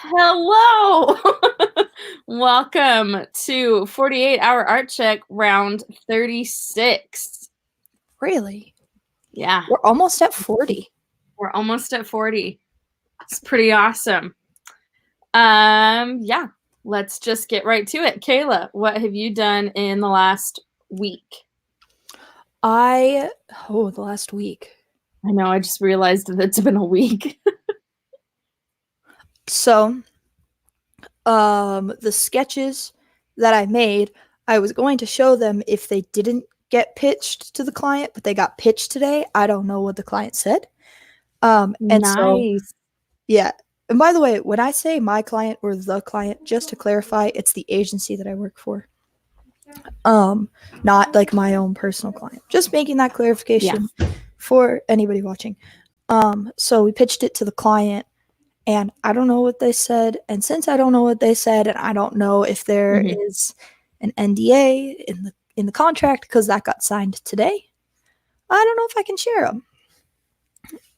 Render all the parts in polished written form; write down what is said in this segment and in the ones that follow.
Hello! Welcome to 48-hour art check round 36. Really? Yeah. We're almost at 40. We're almost at 40. It's pretty awesome. Yeah, let's just get right to it. Kayla, what have you done in the last week? The last week. I know, I just realized that it's been a week. So, the sketches that I made, I was going to show them if they didn't get pitched to the client, but they got pitched today. I don't know what the client said. Nice. Yeah. And by the way, when I say my client or the client, just to clarify, it's the agency that I work for. Not like my own personal client. Just making that clarification for anybody watching. So we pitched it to the client, and I don't know what they said. And since I don't know what they said, and I don't know if there is an NDA in the contract because that got signed today, I don't know if I can share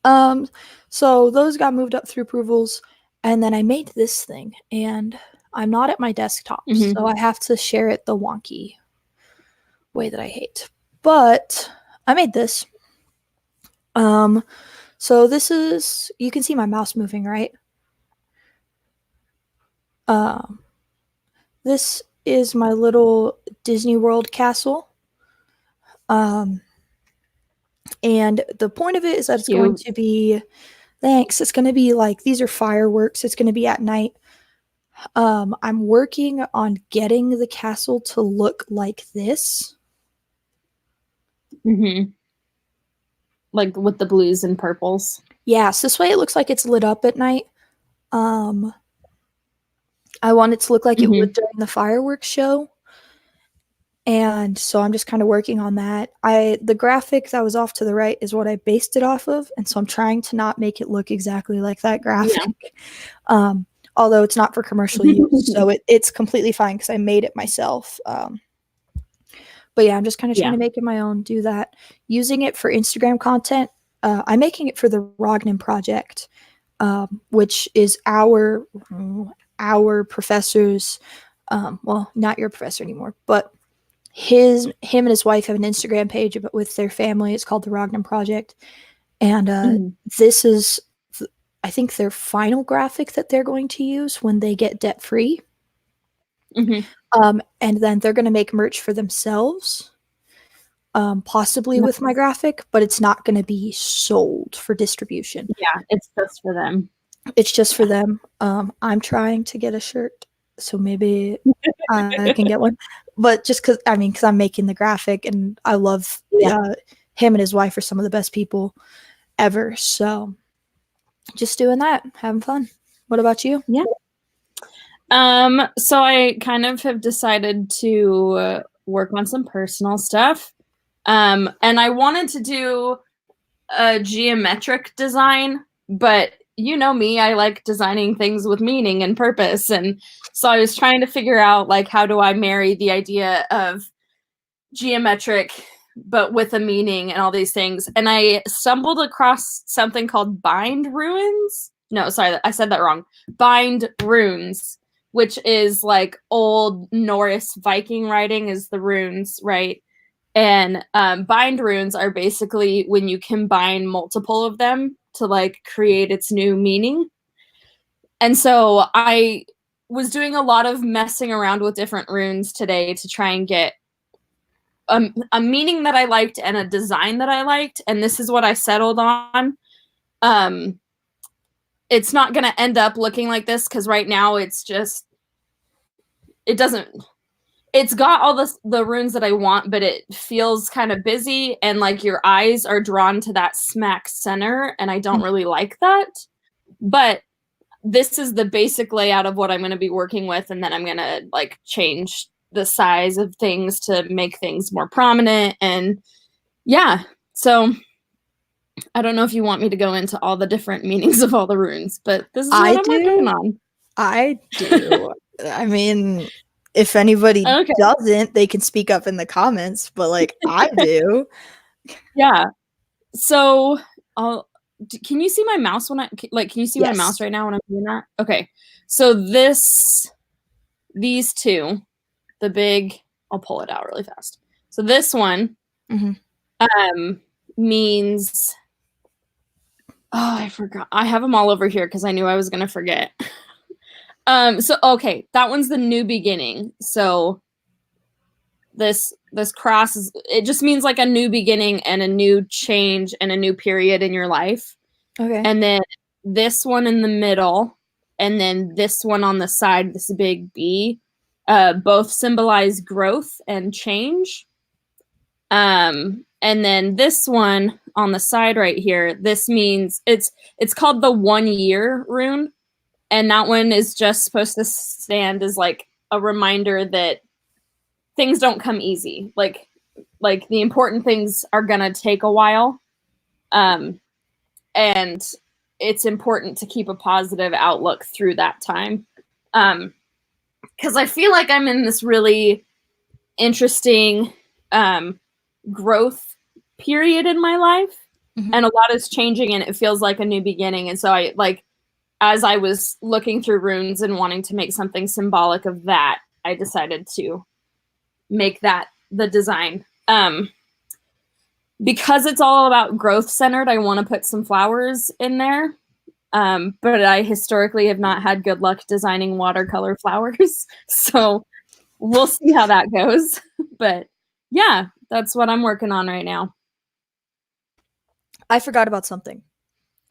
them. So those got moved up through approvals, and then I made this thing, and I'm not at my desktop, so I have to share it the wonky way that I hate. But I made this. So this is, you can see my mouse moving, right? This is my little Disney World castle. And the point of it is that it's going to be, it's going to be like, these are fireworks. It's going to be at night. I'm working on getting the castle to look like this. Like with the blues and purples. Yeah, so this way it looks like it's lit up at night. I want it to look like it would during the fireworks show. And so I'm just kind of working on that. The graphic that was off to the right is what I based it off of. And so I'm trying to not make it look exactly like that graphic. Yeah. Although it's not for commercial use. So it's completely fine because I made it myself. But yeah, I'm just kind of trying to make it my own, do that. Using it for Instagram content. I'm making it for the Rognan project, which is our professor's, well, not your professor anymore, but him and his wife have an Instagram page with their family. It's called the Rognan Project. And this is, I think, their final graphic that they're going to use when they get debt-free. And then they're going to make merch for themselves, possibly with my graphic, but it's not going to be sold for distribution. Yeah, it's just for them. It's just for them. I'm trying to get a shirt, so maybe I can get one. But just because I'm making the graphic, and I love him and his wife are some of the best people ever. So just doing that, having fun. What about you? Yeah. So I kind of have decided to work on some personal stuff. And I wanted to do a geometric design, but you know me, I like designing things with meaning and purpose. And so I was trying to figure out, like, how do I marry the idea of geometric, but with a meaning and all these things. And I stumbled across something called bind runes. No, sorry, I said that wrong. Bind runes, which is like old Norse Viking writing is the runes, right? And bind runes are basically when you combine multiple of them to like create its new meaning. And so I was doing a lot of messing around with different runes today to try and get a meaning that I liked and a design that I liked. And this is what I settled on. It's not going to end up looking like this because right now it's just, it's got all the runes that I want, but it feels kind of busy and like your eyes are drawn to that smack center, and I don't really like that. But this is the basic layout of what I'm going to be working with, and then I'm going to like change the size of things to make things more prominent. And yeah, so I don't know if you want me to go into all the different meanings of all the runes, but this is what I'm working on. I do. I mean, if anybody doesn't, they can speak up in the comments, but like I do. Yeah. So can you see my mouse when can you see my Yes. mouse right now when I'm doing that? Okay. So these two, the big, I'll pull it out really fast. So this one means, I forgot. I have them all over here because I knew I was going to forget. So, okay, that one's the new beginning. So this cross it just means like a new beginning and a new change and a new period in your life. Okay. And then this one in the middle, and then this one on the side, this big B, both symbolize growth and change. And then this one on the side right here, this means it's called the 1 year rune. And that one is just supposed to stand as like a reminder that things don't come easy. Like the important things are gonna take a while. And it's important to keep a positive outlook through that time. Because I feel like I'm in this really interesting growth period in my life. And a lot is changing and it feels like a new beginning. And so I like, as I was looking through runes and wanting to make something symbolic of that, I decided to make that the design. Because it's all about growth centered, I want to put some flowers in there. But I historically have not had good luck designing watercolor flowers. So we'll see how that goes. But yeah, that's what I'm working on right now. I forgot about something.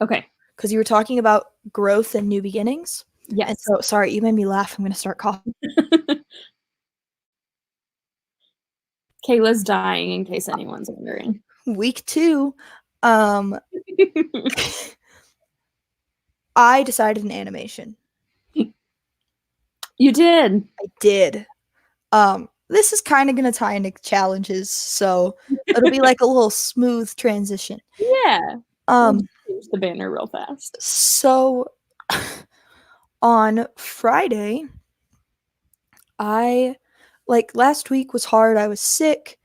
Okay. Because you were talking about growth and new beginnings. Yes. And so, sorry, you made me laugh. I'm going to start coughing. Kayla's dying, in case anyone's wondering. Week 2, I decided an animation. You did. I did. This is kind of going to tie into challenges, so it'll be like a little smooth transition. Yeah. Change the banner real fast. So on Friday, last week was hard. I was sick,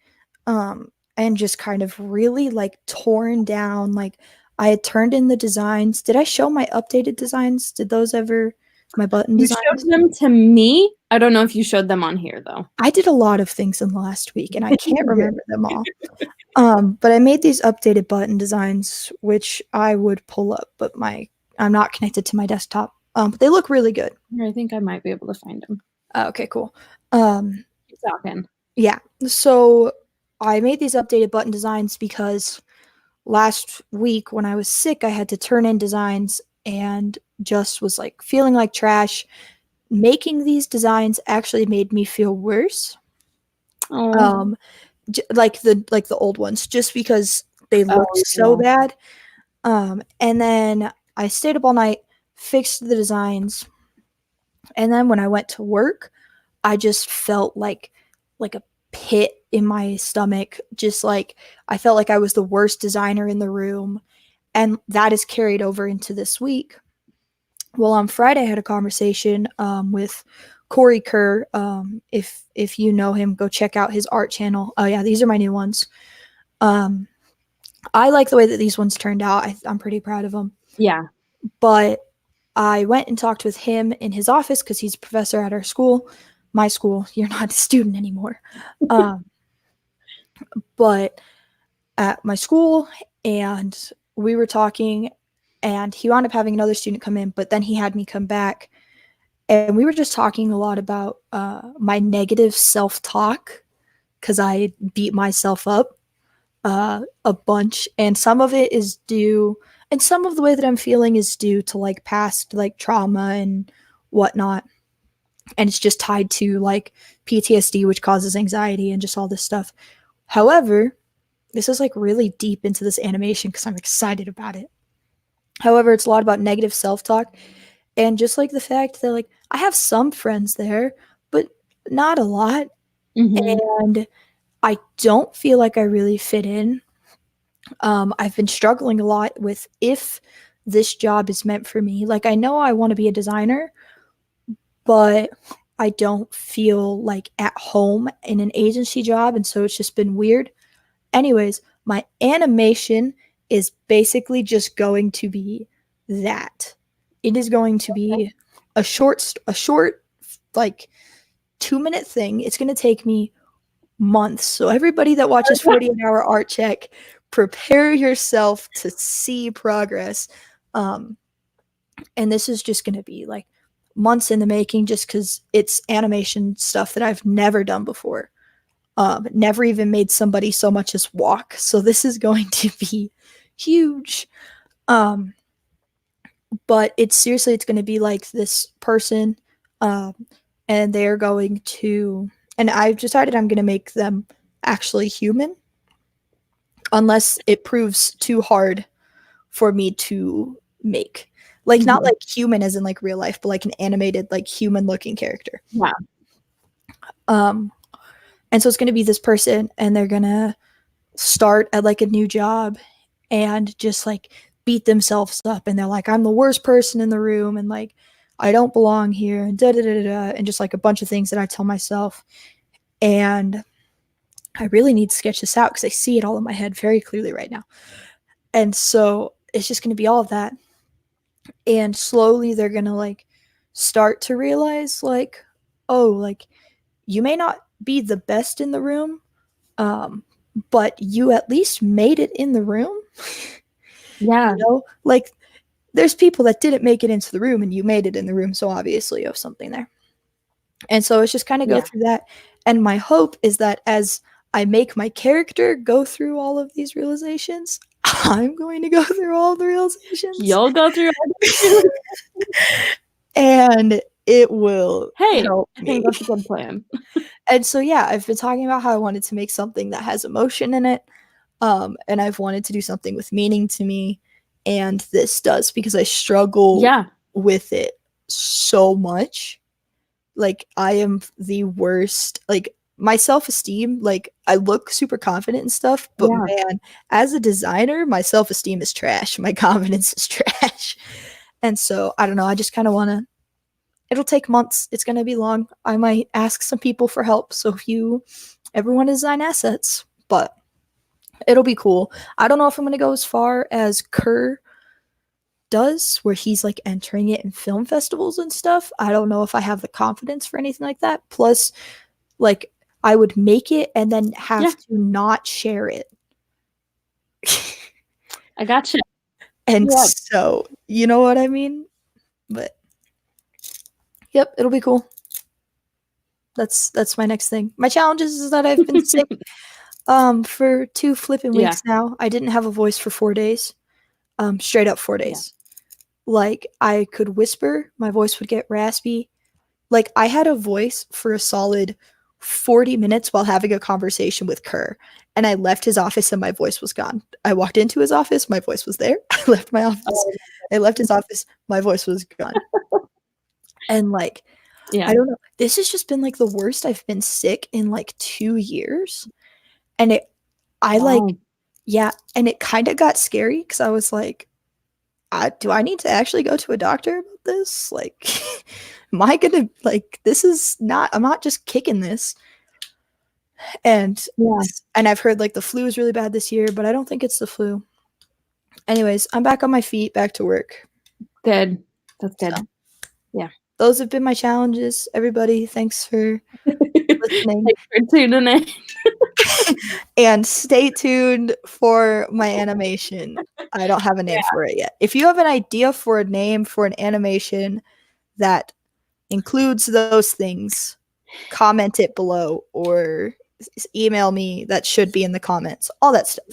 and just kind of really like torn down. Like I had turned in the designs. Did I show my updated designs? Did those ever, my button designs? You showed them to me. I don't know if you showed them on here though. I did a lot of things in the last week and I can't remember them all. But I made these updated button designs, which I would pull up, but I'm not connected to my desktop. But they look really good. I think I might be able to find them. Okay, cool. Keep talking. Yeah. So I made these updated button designs because last week when I was sick, I had to turn in designs and just was like feeling like trash. Making these designs actually made me feel worse. Oh. Like the old ones, just because they looked so bad. And then I stayed up all night, fixed the designs, and then when I went to work, I just felt like a pit in my stomach. Just like I felt like I was the worst designer in the room, and that is carried over into this week. Well, on Friday, I had a conversation with Corey Kerr. If you know him, go check out his art channel. Oh yeah, these are my new ones. I like the way that these ones turned out. I'm pretty proud of them. Yeah. But I went and talked with him in his office because he's a professor at our school. My school, you're not a student anymore. But at my school, and we were talking, and he wound up having another student come in, but then he had me come back, and we were just talking a lot about my negative self-talk, because I beat myself up a bunch, and some of it is due, and some of the way that I'm feeling is due to like past like trauma and whatnot, and it's just tied to like PTSD, which causes anxiety and just all this stuff. However, this is like really deep into this animation because I'm excited about it. However, it's a lot about negative self-talk, and just like the fact that like I have some friends there, but not a lot. And I don't feel like I really fit in. I've been struggling a lot with if this job is meant for me. Like I know I want to be a designer, but I don't feel like at home in an agency job, and so it's just been weird. Anyways, my animation is basically just going to be that. It is going to be a short like 2-minute thing. It's going to take me months. So everybody that watches 48-hour art check, prepare yourself to see progress. And this is just going to be like months in the making, just because it's animation stuff that I've never done before. Never even made somebody so much as walk. So this is going to be huge. But it's going to be like this person, and they're going to, and I've decided I'm going to make them actually human, unless it proves too hard for me to make. Like, not like human as in like real life, but like an animated, like human looking character. Yeah. And so it's going to be this person, and they're going to start at like a new job and just like beat themselves up, and they're like, I'm the worst person in the room, and like I don't belong here, and and just like a bunch of things that I tell myself. And I really need to sketch this out because I see it all in my head very clearly right now. And so it's just going to be all of that, and slowly they're going to like start to realize like, oh, like you may not be the best in the room, but you at least made it in the room. Yeah. You know, like there's people that didn't make it into the room, and you made it in the room, so obviously you have something there. And so it's just kind of go through that. And my hope is that as I make my character go through all of these realizations, I'm going to go through all the realizations. You'll go through and it will help I think that's a good plan. And so, yeah, I've been talking about how I wanted to make something that has emotion in it. And I've wanted to do something with meaning to me. And this does, because I struggle with it so much. Like, I am the worst. Like, my self-esteem, like, I look super confident and stuff, but man, as a designer, my self-esteem is trash. My confidence is trash. And so, I don't know, I just kind of want to, it'll take months. It's going to be long. I might ask some people for help. So if you ever want to design assets, but it'll be cool. I don't know if I'm going to go as far as Kerr does, where he's like entering it in film festivals and stuff. I don't know if I have the confidence for anything like that. Plus, like, I would make it and then have to not share it. I gotcha. And so, you know what I mean? But yep, it'll be cool. That's my next thing. My challenge is that I've been sick for 2 flipping weeks now. I didn't have a voice for 4 days. Straight up 4 days. Like, I could whisper, my voice would get raspy. Like, I had a voice for a solid 40 minutes while having a conversation with Kerr, and I left his office and my voice was gone. I walked into his office, my voice was there. I left my office. I left his office, my voice was gone. And like, I don't know. This has just been like the worst I've been sick in like 2 years. And and it kind of got scary because I was like, do I need to actually go to a doctor about this? Like, am I gonna, like, this is not, I'm not just kicking this. And I've heard like the flu is really bad this year, but I don't think it's the flu. Anyways, I'm back on my feet, back to work. Good. That's good. So, those have been my challenges. Everybody, thanks for listening. Thanks for tuning in. And stay tuned for my animation. I don't have a name for it yet. If you have an idea for a name for an animation that includes those things, comment it below or email me. That should be in the comments. All that stuff.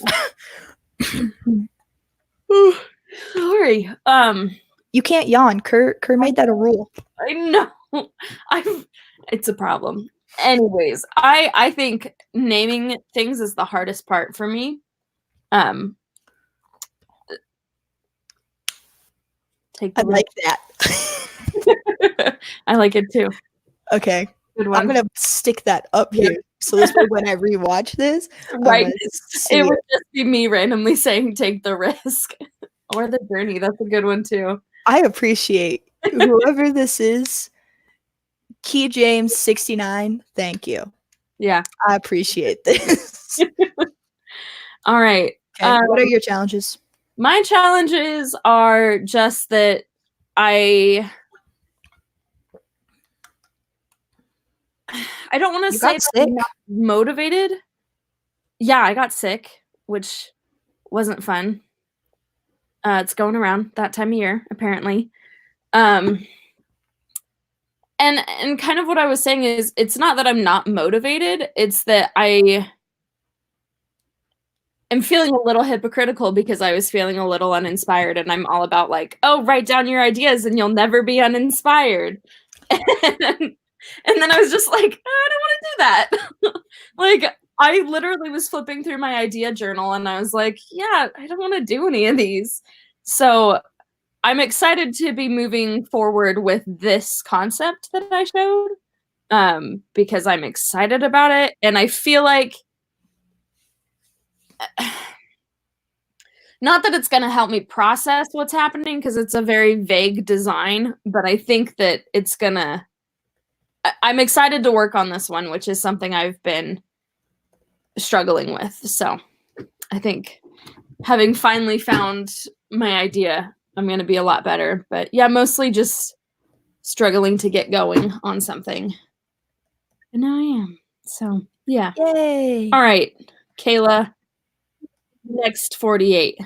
Sorry. You can't yawn. Kerr made that a rule. I know. It's a problem. Anyways, I think naming things is the hardest part for me. I like that. I like it too. Okay. Good one. I'm gonna stick that up here. So this way when I rewatch this, right, it would just be me randomly saying take the risk. Or the journey. That's a good one too. I appreciate whoever this is. Key James 69. Thank you. Yeah. I appreciate this. All right. Okay. What are your challenges? My challenges are just that I don't want to You say got that sick? I'm not motivated. Yeah, I got sick, which wasn't fun. It's going around that time of year, apparently. And kind of what I was saying is it's not that I'm not motivated, it's that I am feeling a little hypocritical because I was feeling a little uninspired, and I'm all about like, oh, write down your ideas and you'll never be uninspired. And then I was just like, I don't want to do that. Like, I literally was flipping through my idea journal and I was like, yeah, I don't want to do any of these. So I'm excited to be moving forward with this concept that I showed, because I'm excited about it. And I feel like, not that it's going to help me process what's happening because it's a very vague design, but I think that it's going to, I'm excited to work on this one, which is something I've been struggling with. So I think having finally found my idea, I'm going to be a lot better. But yeah, mostly just struggling to get going on something. And now I am. So yeah. Yay! All right, Kayla, next 48.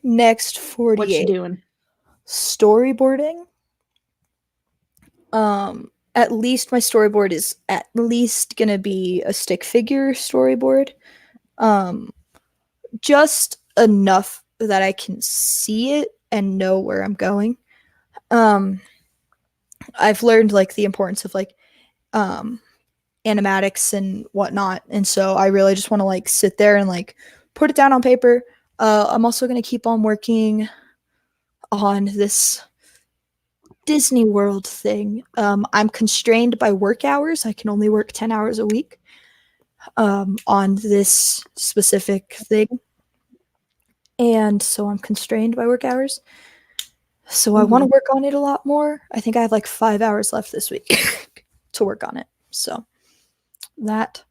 Next What you 48. doing? Storyboarding. At least my storyboard is at least gonna be a stick figure storyboard. Just enough that I can see it and know where I'm going. I've learned like the importance of like animatics and whatnot, and so I really just want to like sit there and like put it down on paper. I'm also gonna keep on working on this Disney World thing. I'm constrained by work hours. I can only work 10 hours a week on this specific thing. And so I'm constrained by work hours. So I want to work on it a lot more. I think I have like 5 hours left this week to work on it. So that.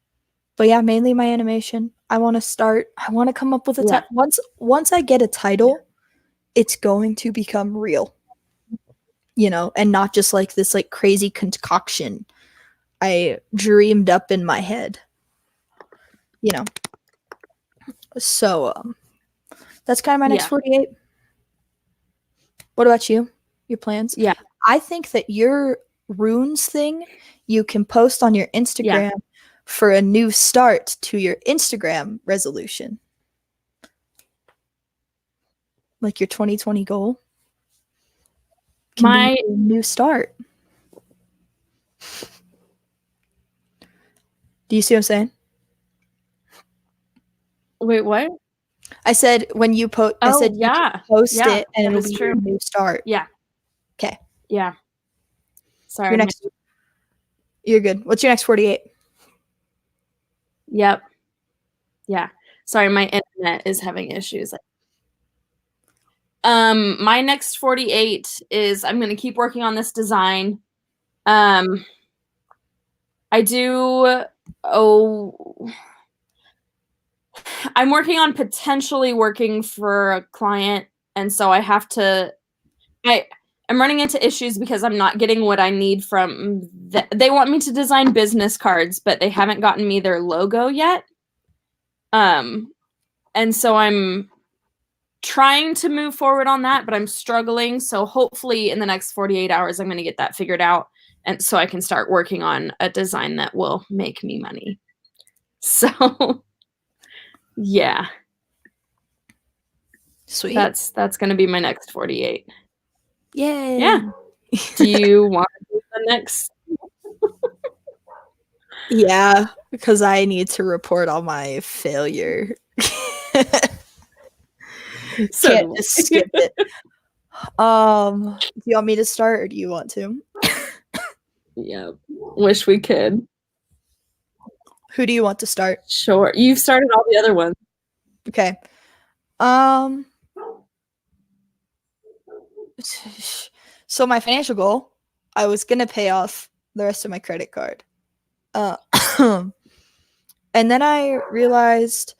But yeah, mainly my animation. I want to come up with a title. Once I get a title, it's going to become real. You know, and not just like this like crazy concoction I dreamed up in my head. You know. So that's kind of my next 48. What about you? Your plans? Yeah. I think that your runes thing you can post on your Instagram for a new start to your Instagram resolution. Like your 2020 goal. My new start. Do you see what I'm saying? Wait, what? I said when you post. I said you can post it and it'll be your new start. Yeah. Okay. Yeah. Sorry. Your next. You're good. What's your next 48? Yep. Yeah. Sorry, my internet is having issues. My next 48 is I'm going to keep working on this design. I do. I'm working on potentially working for a client, and so I have to. I'm running into issues because I'm not getting what I need from. They want me to design business cards, but they haven't gotten me their logo yet. And so I'm trying to move forward on that, but I'm struggling. So hopefully in the next 48 hours, I'm going to get that figured out. And so I can start working on a design that will make me money. So yeah. Sweet. That's going to be my next 48. Yay. Yeah. Do you want to do the next? Yeah, because I need to report on my failure. So can't just skip it. Do you want me to start or do you want to? Yeah. Wish we could. Who do you want to start? Sure. You've started all the other ones. Okay. So my financial goal, I was gonna pay off the rest of my credit card. And then I realized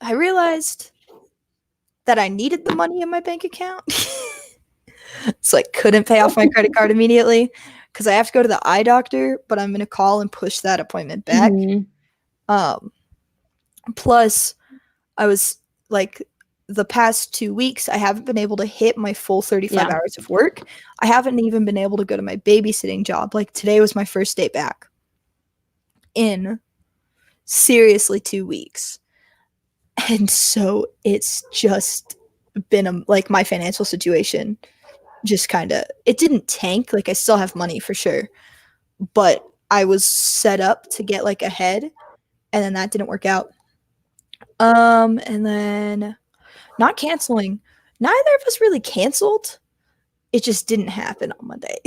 I realized that I needed the money in my bank account. So I couldn't pay off my credit card immediately because I have to go to the eye doctor, but I'm going to call and push that appointment back. Plus, I was like, the past 2 weeks, I haven't been able to hit my full 35 hours of work. I haven't even been able to go to my babysitting job. Like, today was my first day back in seriously 2 weeks. And so it's just been like my financial situation just kind of, it didn't tank. Like, I still have money for sure, but I was set up to get like ahead, and then that didn't work out. And then not canceling. Neither of us really canceled. It just didn't happen on Monday.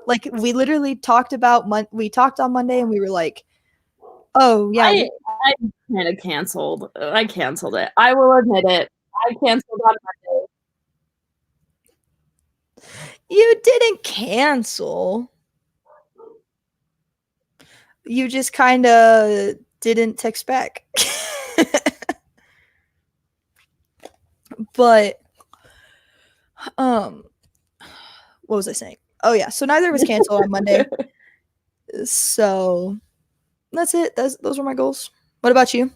Like, we literally talked we talked on Monday and we were like, oh yeah. I kind of canceled. I canceled it. I will admit it. I canceled on Monday. You didn't cancel. You just kind of didn't text back. But what was I saying? Oh yeah, so neither of us canceled on Monday. So that's it. Those were my goals. What about you?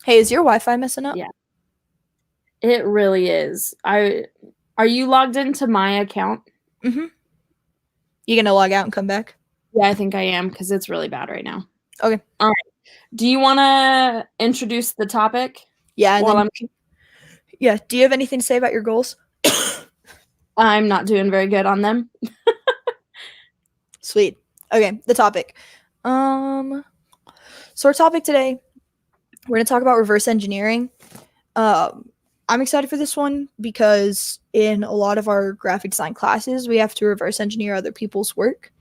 Hey, is your Wi-Fi messing up? Yeah. It really is. Are you logged into my account? Mm-hmm. You gonna log out and come back? Yeah, I think I am, because it's really bad right now. Okay. All right. Do you want to introduce the topic? Yeah. Yeah. Do you have anything to say about your goals? I'm not doing very good on them. Sweet. Okay, the topic. So our topic today, we're gonna talk about reverse engineering. I'm excited for this one because in a lot of our graphic design classes, we have to reverse engineer other people's work.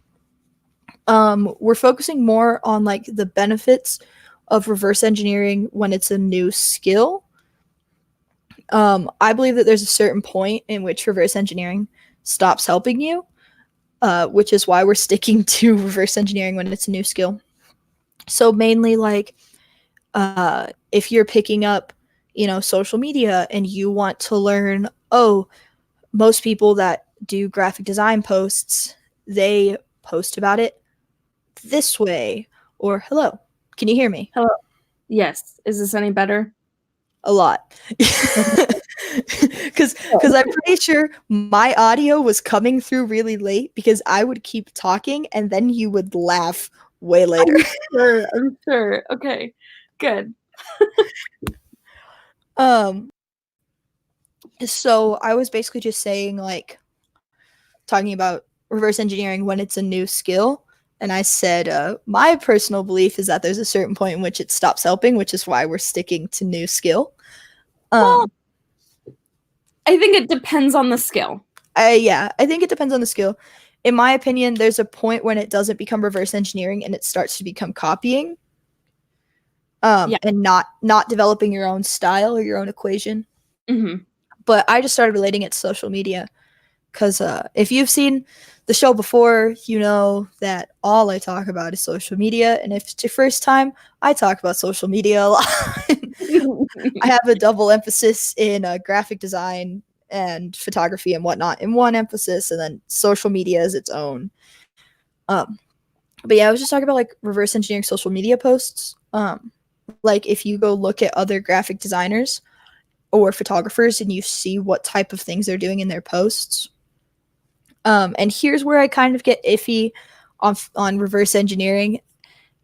We're focusing more on like the benefits of reverse engineering when it's a new skill. I believe that there's a certain point in which reverse engineering stops helping you, which is why we're sticking to reverse engineering when it's a new skill. So mainly like if you're picking up, social media and you want to learn, most people that do graphic design posts, they post about it this way. Or hello, can you hear me? Hello. Yes. Is this any better? A lot. Because I'm pretty sure my audio was coming through really late because I would keep talking and then you would laugh way later. I'm sure. Okay, good. So I was basically just saying, like, talking about reverse engineering when it's a new skill. And I said, my personal belief is that there's a certain point in which it stops helping, which is why we're sticking to new skill. Well, I think it depends on the skill. I think it depends on the skill. In my opinion, there's a point when it doesn't become reverse engineering and it starts to become copying. And not developing your own style or your own equation. Mm-hmm. But I just started relating it to social media because if you've seen the show before, you know that all I talk about is social media. And if it's your first time, I talk about social media a lot. I have a double emphasis in graphic design and photography and whatnot in one emphasis, and then social media is its own. But yeah, I was just talking about like reverse engineering social media posts. Like if you go look at other graphic designers or photographers and you see what type of things they're doing in their posts. And here's where I kind of get iffy on reverse engineering.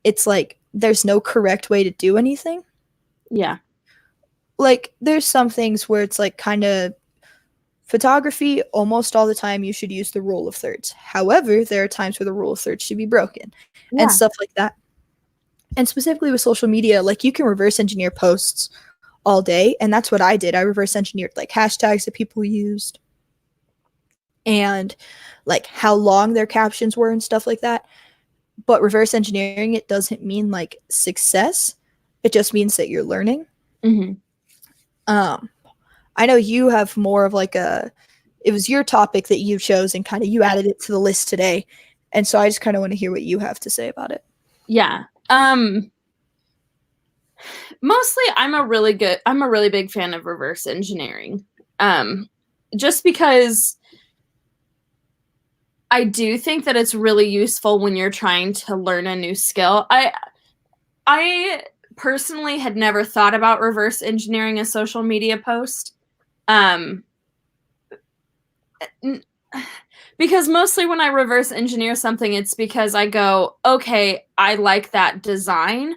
It's like there's no correct way to do anything. Yeah. Like there's some things where it's like kind of photography, almost all the time you should use the rule of thirds. However, there are times where the rule of thirds should be broken and stuff like that. And specifically with social media, like you can reverse engineer posts all day. And that's what I did. I reverse engineered like hashtags that people used and like how long their captions were and stuff like that. But reverse engineering, it doesn't mean like success. It just means that you're learning. Mm-hmm. I know you have more of like a it was your topic that you chose and kind of you added it to the list today. And so I just kind of want to hear what you have to say about it. Yeah. Mostly I'm a really big fan of reverse engineering. Just because I do think that it's really useful when you're trying to learn a new skill. I personally had never thought about reverse engineering a social media post. Because mostly when I reverse engineer something, it's because I go, okay, I like that design.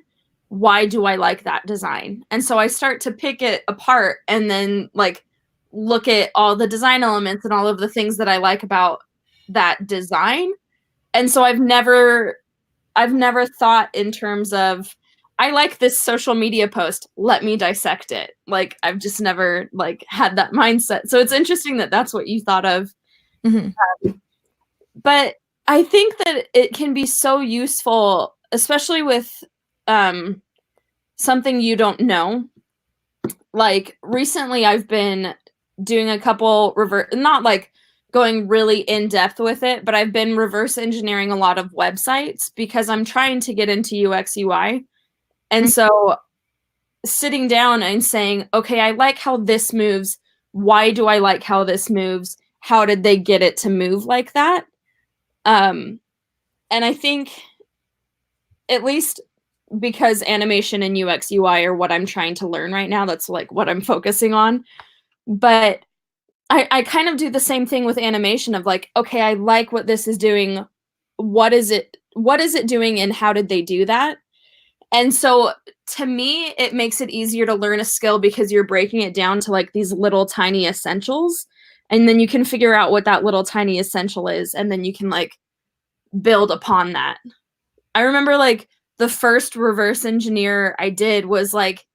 Why do I like that design? And so I start to pick it apart and then like look at all the design elements and all of the things that I like about that design. And so I've never thought in terms of, I like this social media post, let me dissect it. Like I've just never like had that mindset. So it's interesting that that's what you thought of. Mm-hmm. But I think that it can be so useful, especially with something you don't know. Like recently I've been doing a couple not like going really in depth with it, but I've been reverse engineering a lot of websites because I'm trying to get into UX UI. And so sitting down and saying, okay, I like how this moves. Why do I like how this moves? How did they get it to move like that? And I think, at least because animation and UX UI are what I'm trying to learn right now, that's like what I'm focusing on. But I kind of do the same thing with animation of like, okay, I like what this is doing. What is it doing and how did they do that? And so to me, it makes it easier to learn a skill because you're breaking it down to like these little tiny essentials. And then you can figure out what that little tiny essential is. And then you can like build upon that. I remember like the first reverse engineer I did was like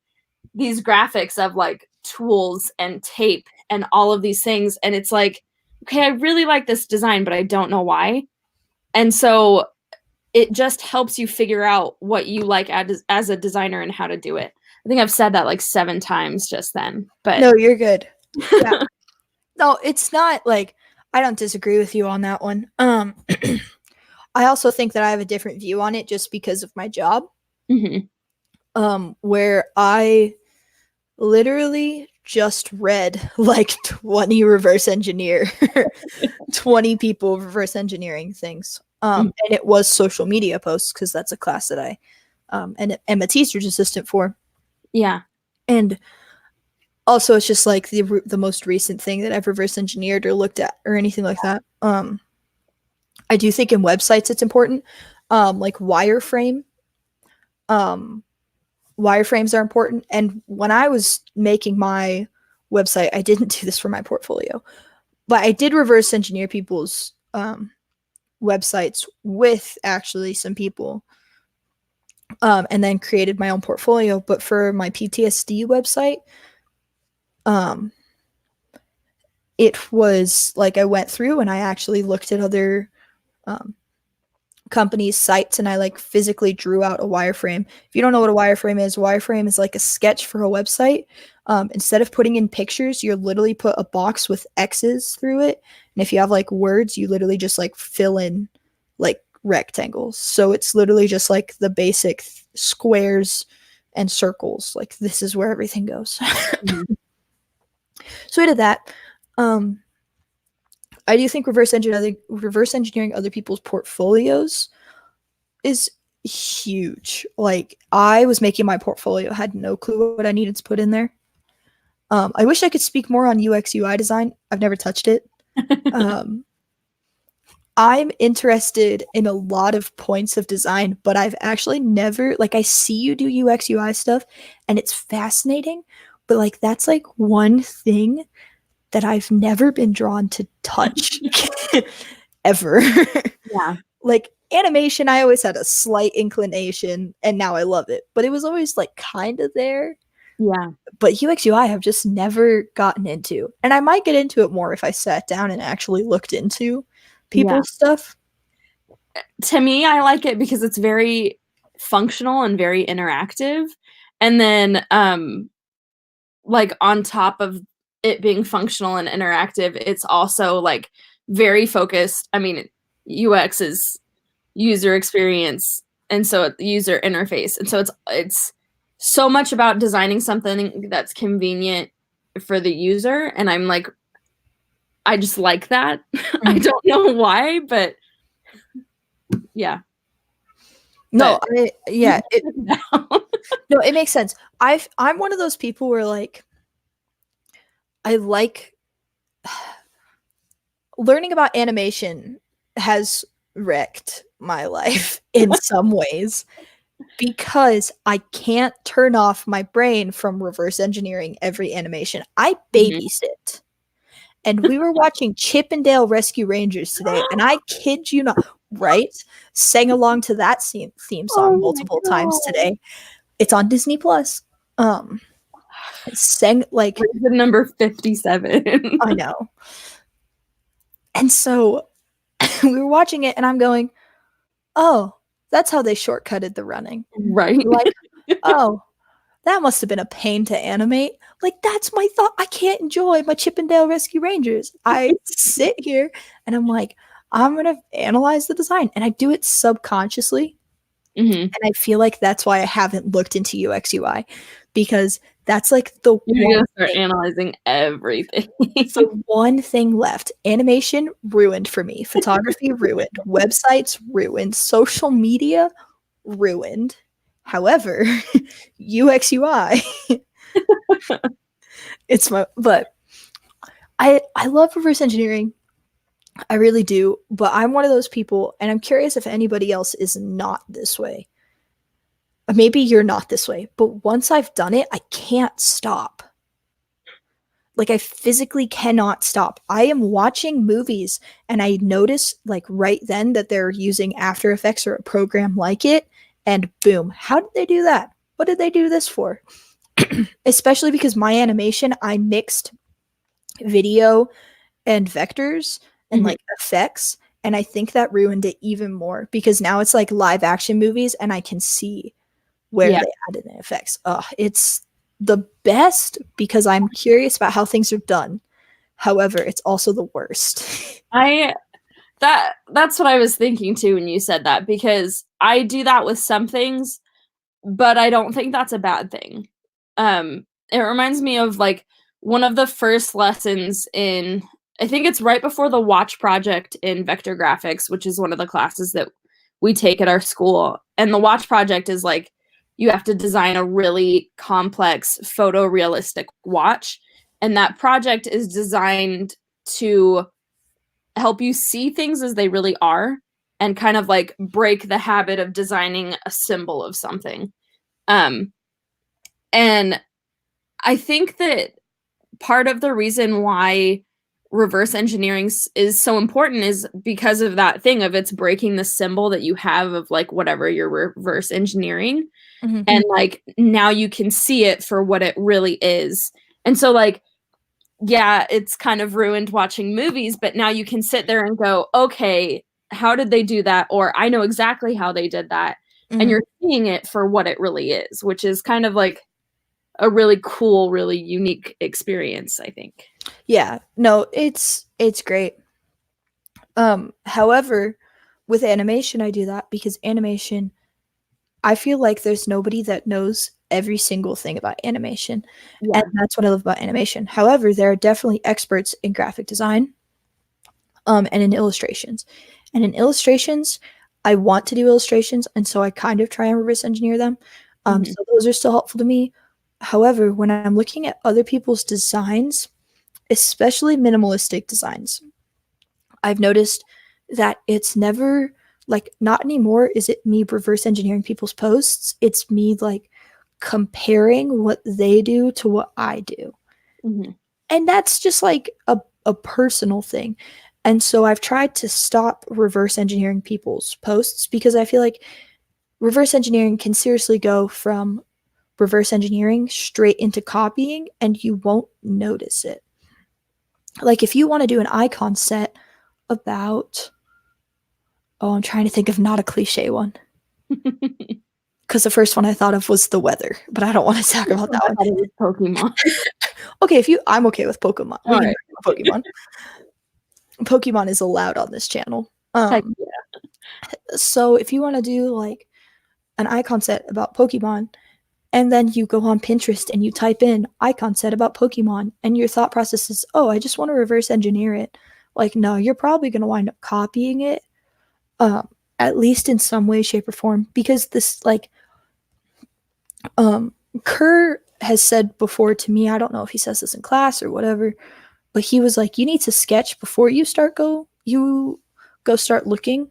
these graphics of like tools and tape and all of these things. And it's like, okay, I really like this design, but I don't know why. And so it just helps you figure out what you like as a designer and how to do it. I think I've said that like 7 times just then, but No, you're good. Yeah. No, it's not like I don't disagree with you on that one. I also think that I have a different view on it just because of my job. Where I literally just read like 20 reverse engineer 20 people reverse engineering things. And it was social media posts because that's a class that I and am a teacher's assistant for. Yeah. And also it's just like the most recent thing that I've reverse engineered or looked at or anything like that. I do think in websites it's important. Like wireframe. Wireframes are important. And when I was making my website, I didn't do this for my portfolio, but I did reverse engineer people's websites with actually some people, and then created my own portfolio. But for my PTSD website, it was like I went through and I actually looked at other companies' sites and I like physically drew out a wireframe. If you don't know what a wireframe is like a sketch for a website. Instead of putting in pictures, you literally put a box with X's through it. And if you have like words, you literally just like fill in like rectangles. So it's literally just like the basic squares and circles. Like this is where everything goes. So I did that. I do think reverse engineering other people's portfolios is huge. Like I was making my portfolio, had no clue what I needed to put in there. I wish I could speak more on UX UI design. I've never touched it. I'm interested in a lot of points of design, but I've actually never, like, I see you do UX UI stuff and it's fascinating, but like that's like one thing that I've never been drawn to touch ever. Yeah. Like animation, I always had a slight inclination and now I love it, but it was always like kind of there. Yeah. But UX UI I've just never gotten into. And I might get into it more if I sat down and actually looked into people's stuff. To me, I like it because it's very functional and very interactive. And then like on top of it being functional and interactive, it's also like very focused. I mean, UX is user experience, and so user interface, and so it's so much about designing something that's convenient for the user, and I'm like, I just like that. I don't know why, but yeah. No, But no, it makes sense. I'm one of those people where like I like learning about animation has wrecked my life in some ways because I can't turn off my brain from reverse engineering every animation. I babysit. And we were watching Chip and Dale Rescue Rangers today, and I kid you not, right? Sang along to that theme song multiple times today. It's on Disney Plus. Sang like the number 57. I know. And so we were watching it, and I'm going, "Oh, that's how they shortcutted the running." Right. Like, oh, that must have been a pain to animate. Like, that's my thought. I can't enjoy my Chip and Dale Rescue Rangers. I sit here and I'm like, I'm going to analyze the design. And I do it subconsciously. And I feel like that's why I haven't looked into UX UI, because that's like the You're going to start analyzing everything. It's the one thing left. Animation ruined for me. Photography ruined. Websites ruined. Social media ruined. However, UX UI, but I love reverse engineering. I really do, but I'm one of those people, and I'm curious if anybody else is not this way. Maybe you're not this way, but once I've done it, I can't stop. Like, I physically cannot stop. I am watching movies and I notice like right then that they're using After Effects or a program like it, and boom, how did they do that? What did they do this for? Especially because my animation, I mixed video and vectors and like effects, and I think that ruined it even more because now it's like live action movies and I can see where they added the effects. It's the best because I'm curious about how things are done. However, it's also the worst. That's what I was thinking too when you said that, because I do that with some things, but I don't think that's a bad thing. It reminds me of like one of the first lessons in, I think it's right before the watch project in vector graphics, which is one of the classes that we take at our school. And the watch project is like, you have to design a really complex photorealistic watch. And that project is designed to help you see things as they really are and kind of like break the habit of designing a symbol of something. And I think that part of the reason why reverse engineering is so important is because of that thing of it's breaking the symbol that you have of like whatever you're reverse engineering. And like now you can see it for what it really is. And so like, yeah, it's kind of ruined watching movies, but now you can sit there and go, okay, how did they do that? Or I know exactly how they did that. And you're seeing it for what it really is, which is kind of like a really cool, really unique experience, I think. Yeah, no, it's great. However, with animation, I do that because animation, I feel like there's nobody that knows every single thing about animation. And that's what I love about animation. However, there are definitely experts in graphic design, and in illustrations. And in illustrations, I want to do illustrations, and so I kind of try and reverse engineer them. So those are still helpful to me. However, when I'm looking at other people's designs, especially minimalistic designs, I've noticed that it's never like, not anymore is it me reverse engineering people's posts. It's me like comparing what they do to what I do. And that's just like a personal thing. And so I've tried to stop reverse engineering people's posts because I feel like reverse engineering can seriously go from reverse engineering straight into copying and you won't notice it. Like if you want to do an icon set about, I'm trying to think of not a cliche one. because the first one I thought of was the weather, but I don't want to talk about that I one. thought it was Pokemon. Okay, I'm okay with Pokemon. We All can right. talk about Pokemon. Pokemon is allowed on this channel. Heck yeah. So if you want to do like an icon set about Pokemon, and then you go on Pinterest and you type in icon set about Pokemon, and your thought process is, oh, I just want to reverse engineer it. Like, no, you're probably going to wind up copying it, at least in some way, shape, or form. Because this, like, Kerr has said before to me, I don't know if he says this in class or whatever, but he was like, you need to sketch before you go start looking.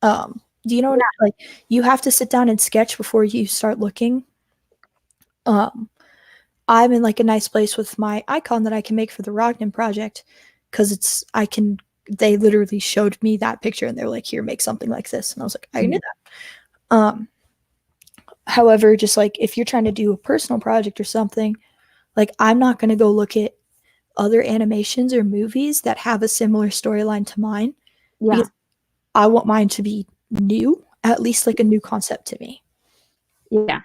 Do you know what, like, you have to sit down and sketch before you start looking. I'm in like a nice place with my icon that I can make for the Rognan project, because they literally showed me that picture and they were like, here, make something like this. And I was like, I knew that. However, just like if you're trying to do a personal project or something, like I'm not going to go look at other animations or movies that have a similar storyline to mine. Yeah. Because I want mine to be new, at least like a new concept to me. Yeah.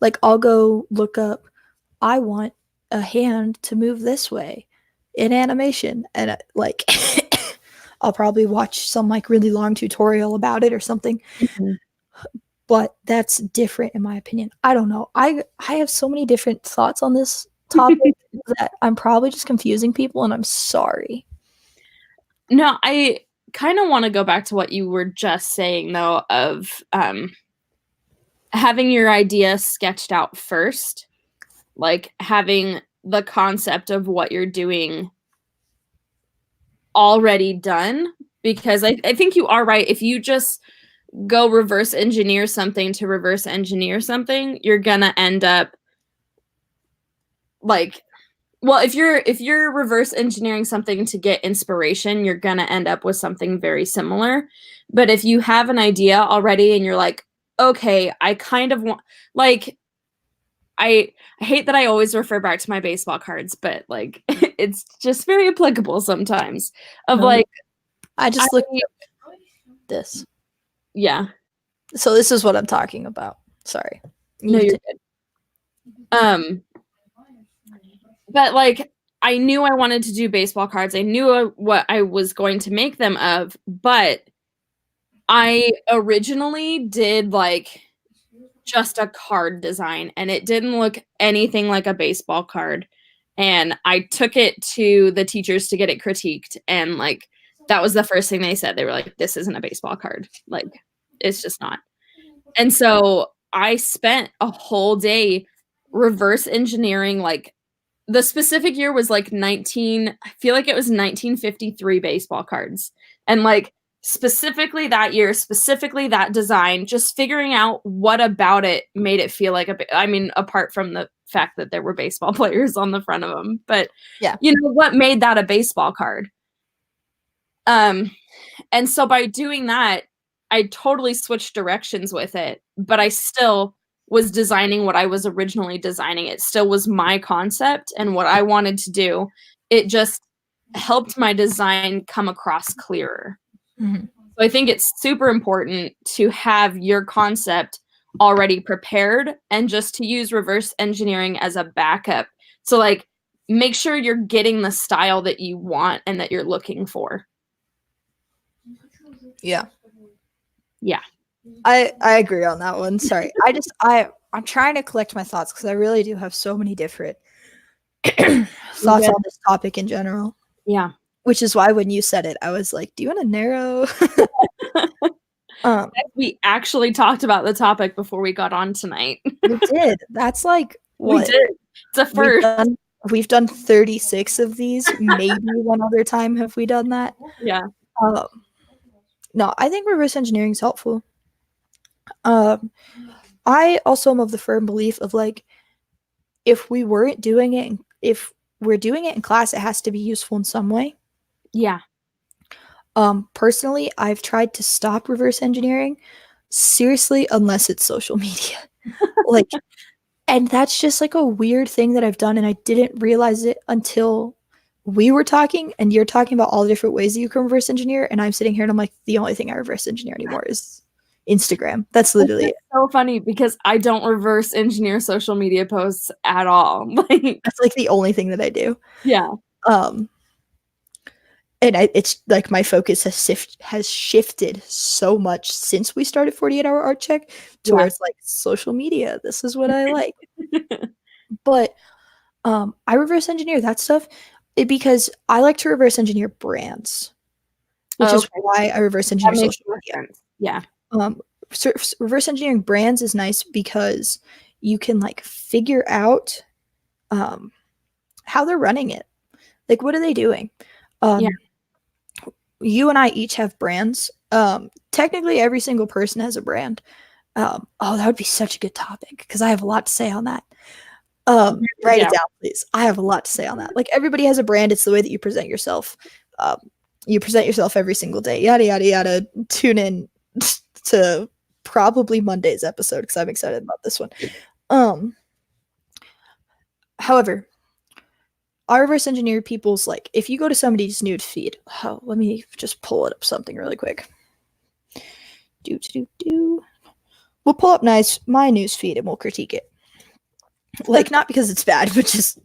Like I'll go look up, I want a hand to move this way in animation, and like I'll probably watch some like really long tutorial about it or something. Mm-hmm. But that's different in my opinion. I don't know. I have so many different thoughts on this topic that I'm probably just confusing people, and I'm sorry. No, I kind of want to go back to what you were just saying though, of having your idea sketched out first, like having the concept of what you're doing already done, because I think you are right. If you just go reverse engineer something to reverse engineer something, you're gonna end up like, well, if you're reverse engineering something to get inspiration, you're gonna end up with something very similar. But if you have an idea already and you're like, okay, I kind of want, like, I hate that I always refer back to my baseball cards, but like it's just very applicable sometimes. Of No, like, I just look at this. Yeah. So this is what I'm talking about. Sorry. No, you're good. But like I knew I wanted to do baseball cards. I knew what I was going to make them of, but I originally did like just a card design and it didn't look anything like a baseball card. And I took it to the teachers to get it critiqued, and like that was the first thing they said. They were like, this isn't a baseball card. Like, it's just not. And so I spent a whole day reverse engineering, like the specific year was like I feel like it was 1953 baseball cards. And like specifically that year, specifically that design, just figuring out what about it made it feel like I mean, apart from the fact that there were baseball players on the front of them, but yeah, you know, what made that a baseball card? And so by doing that, I totally switched directions with it, but I still was designing what I was originally designing. It still was my concept and what I wanted to do. It just helped my design come across clearer. Mm-hmm. So I think it's super important to have your concept already prepared and just to use reverse engineering as a backup. So like make sure you're getting the style that you want and that you're looking for. Yeah. Yeah. I agree on that one. Sorry. I'm trying to collect my thoughts because I really do have so many different thoughts on this topic in general. Yeah. Which is why when you said it, I was like, do you want to narrow? We actually talked about the topic before we got on tonight. We did. That's like what? We did. It's a first. We've done 36 of these. Maybe one other time have we done that. Yeah. No, I think reverse engineering is helpful. I also am of the firm belief of like, if we're doing it in class, it has to be useful in some way. Yeah. Personally, I've tried to stop reverse engineering, seriously, unless it's social media. Like, and that's just like a weird thing that I've done, and I didn't realize it until we were talking, and you're talking about all the different ways that you can reverse engineer, and I'm sitting here and I'm like, the only thing I reverse engineer anymore is Instagram. That's literally it. So funny because I don't reverse engineer social media posts at all. Like, That's like the only thing that I do. yeah. And it's like my focus has shifted so much since we started 48-hour art check to where it's like social media. This is what I like. But I reverse engineer that stuff because I like to reverse engineer brands, which is why I reverse engineer social media. Yeah. Reverse engineering brands is nice because you can like figure out how they're running it. Like, what are they doing? You and I each have brands. Technically, every single person has a brand. That would be such a good topic because I have a lot to say on that. Write it down, please. I have a lot to say on that. Like, everybody has a brand. It's the way that you present yourself. You present yourself every single day. Yada, yada, yada. Tune in to probably Monday's episode because I'm excited about this one. However, I reverse engineer people's, like, if you go to somebody's nude feed, let me just pull it up something really quick. We'll pull up my news feed and we'll critique it. Like, not because it's bad, but just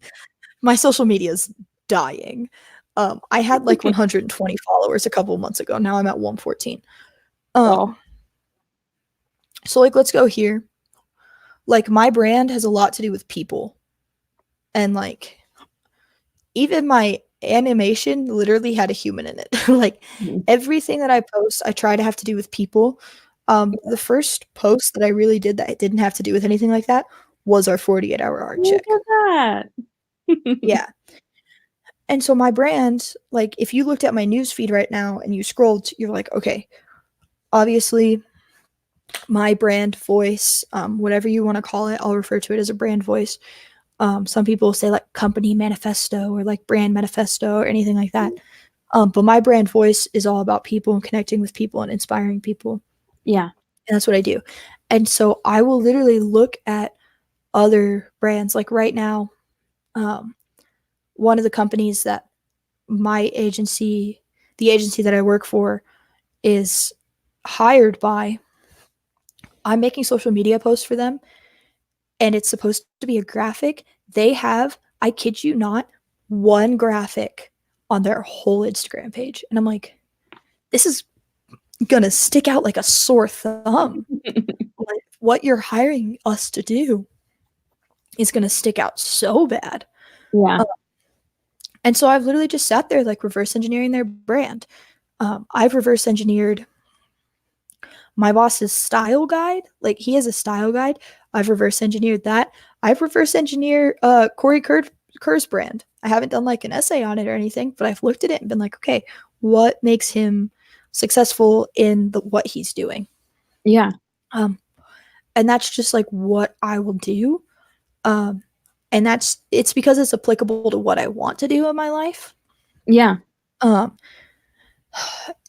my social media is dying. I had like 120 followers a couple of months ago. Now I'm at 114. So like, let's go here. Like, my brand has a lot to do with people. And like, even my animation literally had a human in it. Like, everything that I post, I try to have to do with people. The first post that I really did that didn't have to do with anything like that was our 48-hour art check. Look at that. Yeah. And so my brand, like, if you looked at my news feed right now and you scrolled, you're like, okay, obviously my brand voice, whatever you want to call it, I'll refer to it as a brand voice. Some people say like company manifesto or like brand manifesto or anything like that. But my brand voice is all about people and connecting with people and inspiring people. Yeah. And that's what I do. And so I will literally look at other brands. Like right now, one of the companies that my agency, the agency that I work for, is hired by, I'm making social media posts for them. And it's supposed to be a graphic. They have, I kid you not, one graphic on their whole Instagram page. And I'm like, this is going to stick out like a sore thumb. Like, what you're hiring us to do is going to stick out so bad. Yeah. And so I've literally just sat there like reverse engineering their brand. I've reverse engineered my boss's style guide. Like, he has a style guide. I've reverse engineered that. I've reverse engineered Corey Kerr's brand. I haven't done like an essay on it or anything, but I've looked at it and been like, okay, what makes him successful in what he's doing? Yeah. And that's just like what I will do. And it's because it's applicable to what I want to do in my life. Yeah.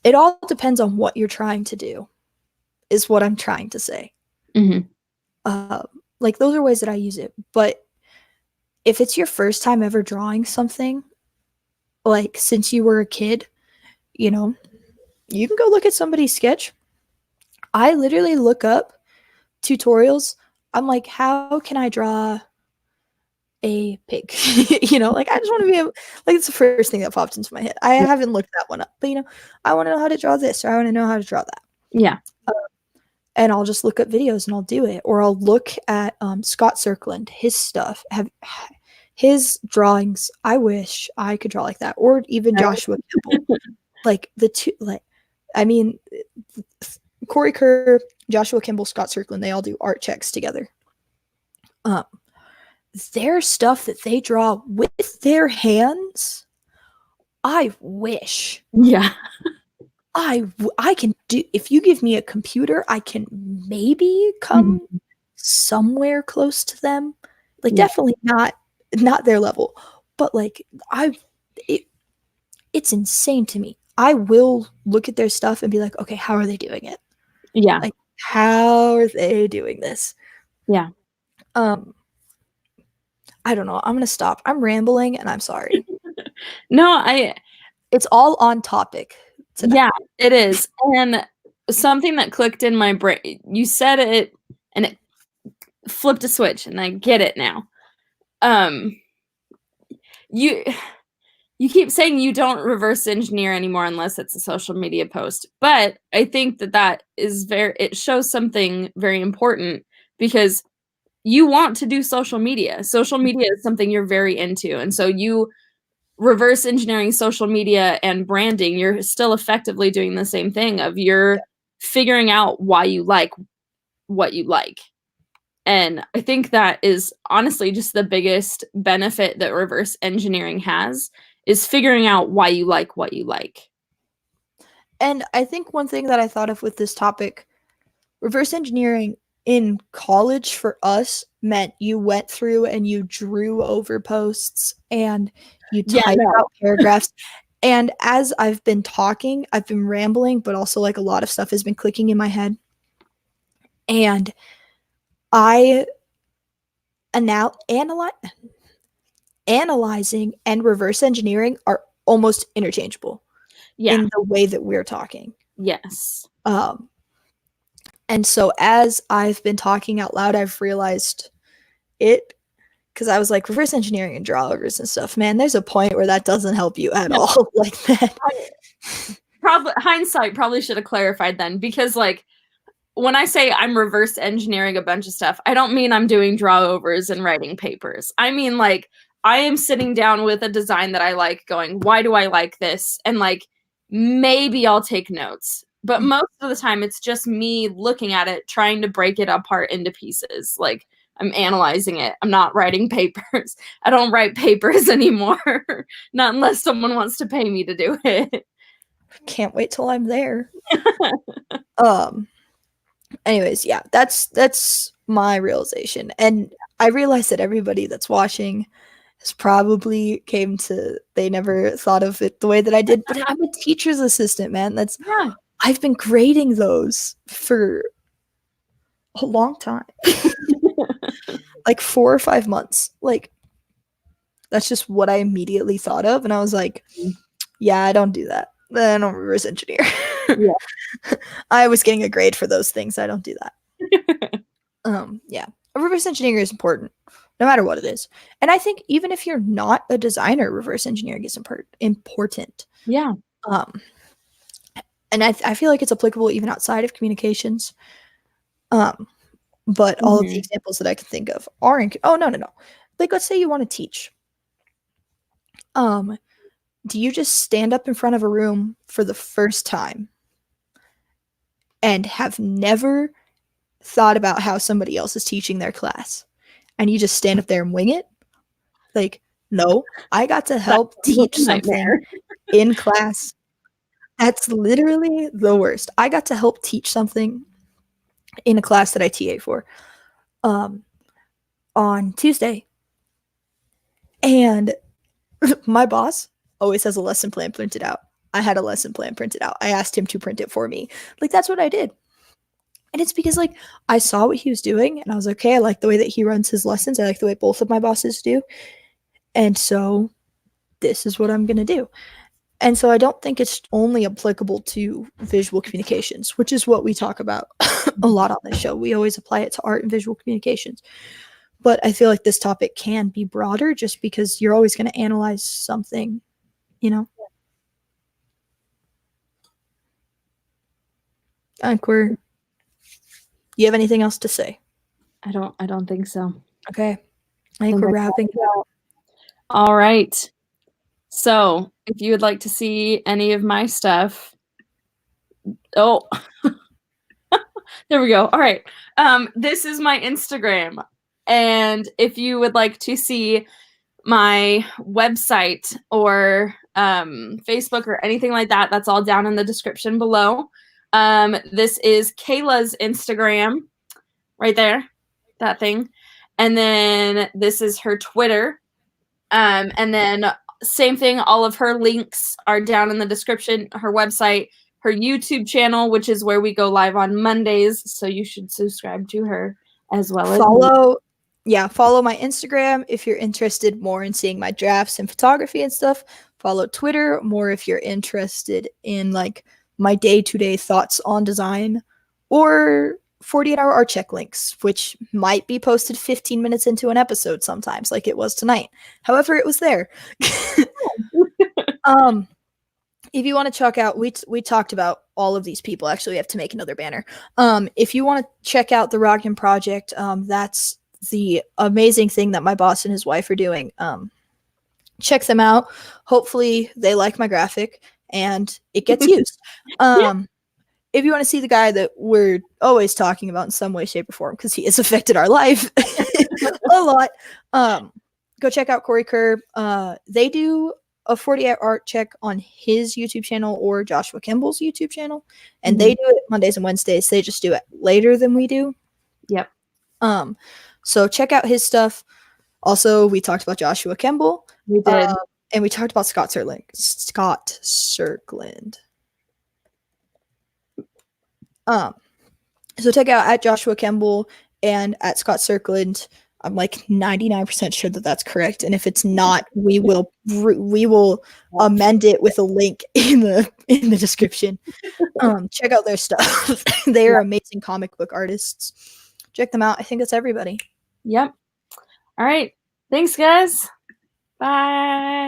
It all depends on what you're trying to do, is what I'm trying to say. Like, those are ways that I use it. But if it's your first time ever drawing something, like since you were a kid, you know, you can go look at somebody's sketch. I literally look up tutorials. I'm like, how can I draw a pig? You know, like, I just want to be able, like, it's the first thing that popped into my head. I haven't looked that one up, but, you know, I want to know how to draw this, or I want to know how to draw that. Yeah. And I'll just look up videos and I'll do it. Or I'll look at Scott Circland, his stuff, his drawings. I wish I could draw like that. Or even Joshua Kimball. Like, the two, like, I mean, Corey Kerr, Joshua Kimball, Scott Circland, they all do art checks together. Their stuff that they draw with their hands, I wish. Yeah. I can do, if you give me a computer, I can maybe come somewhere close to them. Like, definitely not their level, but like, it's insane to me. I will look at their stuff and be like, okay, how are they doing it? Yeah. Like, how are they doing this? Yeah. I don't know. I'm going to stop. I'm rambling and I'm sorry. No, it's all on topic tonight. Yeah, it is. And something that clicked in my brain. You said it and it flipped a switch, and I get it now. You keep saying you don't reverse engineer anymore unless it's a social media post. But I think that is it shows something very important, because you want to do social media. Social media is something you're very into. And so you reverse engineering social media and branding, you're still effectively doing the same thing of you're figuring out why you like what you like. And I think that is honestly just the biggest benefit that reverse engineering has, is figuring out why you like what you like. And I think one thing that I thought of with this topic, reverse engineering in college for us meant you went through and you drew over posts and you typed out paragraphs. And as I've been talking, I've been rambling, but also like a lot of stuff has been clicking in my head. And I analyzing and reverse engineering are almost interchangeable in the way that we're talking. Yes. And so as I've been talking out loud, I've realized it, because I was like, reverse engineering and drawovers and stuff, man, there's a point where that doesn't help you at all. Like that. Hindsight probably should have clarified then, because like when I say I'm reverse engineering a bunch of stuff, I don't mean I'm doing drawovers and writing papers. I mean, like, I am sitting down with a design that I like going, why do I like this? And like, maybe I'll take notes. But most of the time, it's just me looking at it, trying to break it apart into pieces. Like, I'm analyzing it. I'm not writing papers. I don't write papers anymore. Not unless someone wants to pay me to do it. Can't wait till I'm there. Anyways, yeah, that's my realization. And I realized that everybody that's watching has probably they never thought of it the way that I did, but I'm a teacher's assistant, man. I've been grading those for a long time. Like 4 or 5 months. Like, that's just what I immediately thought of. And I was like, yeah, I don't do that. I don't reverse engineer. Yeah. I was getting a grade for those things. I don't do that. Yeah. Reverse engineering is important, no matter what it is. And I think even if you're not a designer, reverse engineering is important. Yeah. And I feel like it's applicable even outside of communications. But all of the examples that I can think of are no. Like, let's say you want to teach. Do you just stand up in front of a room for the first time and have never thought about how somebody else is teaching their class, and you just stand up there and wing it? Like, no, I got to help teach something in class. That's literally the worst. I got to help teach something in a class that I TA for on Tuesday. And my boss always has a lesson plan printed out. I had a lesson plan printed out. I asked him to print it for me. Like, that's what I did. And it's because, like, I saw what he was doing, and I was like, okay, I like the way that he runs his lessons. I like the way both of my bosses do. And so this is what I'm going to do. And so I don't think it's only applicable to visual communications, which is what we talk about a lot on this show. We always apply it to art and visual communications. But I feel like this topic can be broader just because you're always going to analyze something, you know? Do you have anything else to say? I don't think so. Okay. I think we're wrapping it up. All right. So if you would like to see any of my stuff, there we go. All right. This is my Instagram. And if you would like to see my website or Facebook or anything like that, that's all down in the description below. This is Kayla's Instagram right there, that thing. And then this is her Twitter. And then same thing, all of her links are down in the description, her website, her YouTube channel, which is where we go live on Mondays. So you should subscribe to her as well. Follow my Instagram if you're interested more in seeing my drafts and photography and stuff. Follow Twitter more if you're interested in like my day-to-day thoughts on design, or 48-hour art check links, which might be posted 15 minutes into an episode sometimes, like it was tonight. However, it was there. If you want to check out, we talked about all of these people. Actually, we have to make another banner. If you want to check out the Roggen Project, that's the amazing thing that my boss and his wife are doing. Check them out. Hopefully, they like my graphic and it gets used. If you want to see the guy that we're always talking about in some way, shape, or form, because he has affected our life a lot, go check out Corey Kerr. They do a 48 art check on his YouTube channel or Joshua Kimball's YouTube channel, and they do it Mondays and Wednesdays. They just do it later than we do. Yep. So check out his stuff. Also, we talked about Joshua Kimball. We did. And we talked about Scott Serkland. So check out at Joshua Kimball and at Scott Serkland. I'm like 99% sure that that's correct, and if it's not, we will amend it with a link in the description. Check out their stuff. They are amazing comic book artists. Check them out. I think that's everybody. Yep. All right. Thanks, guys. Bye.